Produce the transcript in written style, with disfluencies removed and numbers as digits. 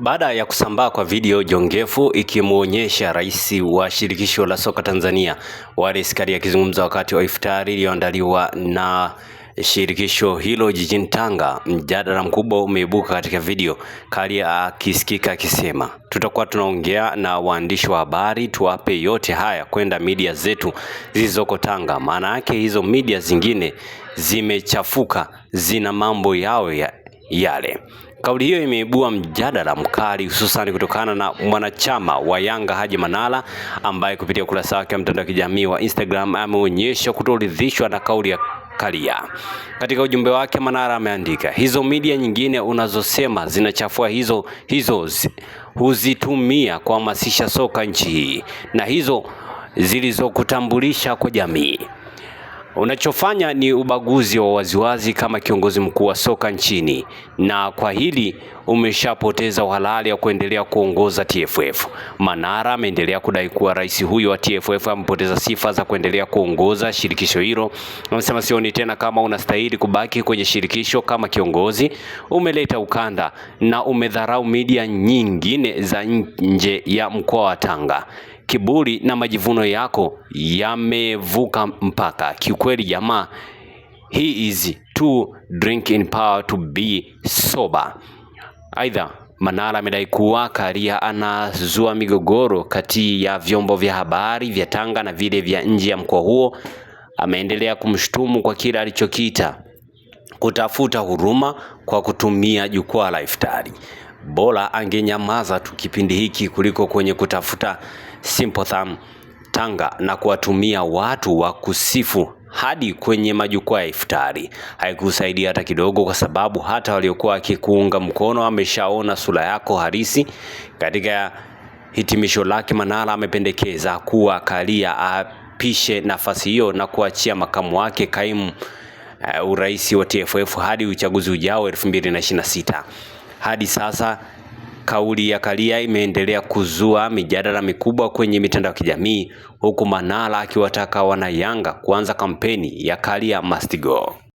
Baada ya kusambaa kwa video jongefu ikimuonyesha rais wa shirikisho la soka Tanzania Wallace Karia akizungumza wakati wa iftari iliyoandaliwa na shirikisho hilo jijini Tanga, mjadala mkubwa umeibuka katika video. Karia akisikika akisema, tutakuwa tunaongea na waandishi wa habari tuwape yote haya kwenda media zetu zilizoko Tanga, maana yake hizo media zingine zimechafuka, zina mambo yao yale. Kauli hiyo imeibua mjadala mkali, hususan kutokana na mwanachama wa Yanga Haji Manara ambaye kupitia ukurasa wake wa mtandao wa kijamii wa Instagram ameonyesha kutoridhishwa na kauli ya Karia. Katika ujumbe wake, Manara ameandika, hizo media nyingine unazosema zinachafua hizo huzitumia kuhamasisha soka nchi hii na hizo zilizokutambulisha kwa jamii. Unachofanya ni ubaguzi wa waziwazi kama kiongozi mkuu wa soka nchini, na kwa hili umeshapoteza uhalali wa kuendelea kuongoza TFF. Manara ameendelea kudai kuwa rais huyo wa TFF amepoteza sifa za kuendelea kuongoza shirikisho hilo. Amesema sioni tena kama unastahili kubaki kwenye shirikisho kama kiongozi. Umeleta ukanda na umedharau media nyingine za nje ya mkoa wa Tanga. Kiburi na majivuno yako yamevuka mpaka. Kiukweli jamaa, he is too drink in power to be sober. Aidha, Manara amedai kuwa Karia anazua migogoro kati ya vyombo vya habari vya Tanga na vile vya nje ya mkoa huo. Ameendelea kumshutumu kwa kile alichokiita kutafuta huruma kwa kutumia jukwaa la iftari. Bora angenyamaza tu kipindi hiki kuliko kwenye kutafuta sympathy Tanga na kuwatumia watu wa kusifu hadi kwenye majukwaa ya iftari. Haikusaidia hata kidogo, kwa sababu hata waliokuwa wakikuunga mkono ameshaona sura yako halisi. Katika hitimisho lake, Manara amependekeza kuwa Karia apishe nafasi hiyo na kuachia makamu wake kaimu urais wa TFF hadi uchaguzi ujao 2026. Hadi sasa kauli ya Karia imeendelea kuzua mijadala mikubwa kwenye mitandao ya kijamii, huku Manara akiwataka wana Yanga kuanza kampeni ya Karia must go.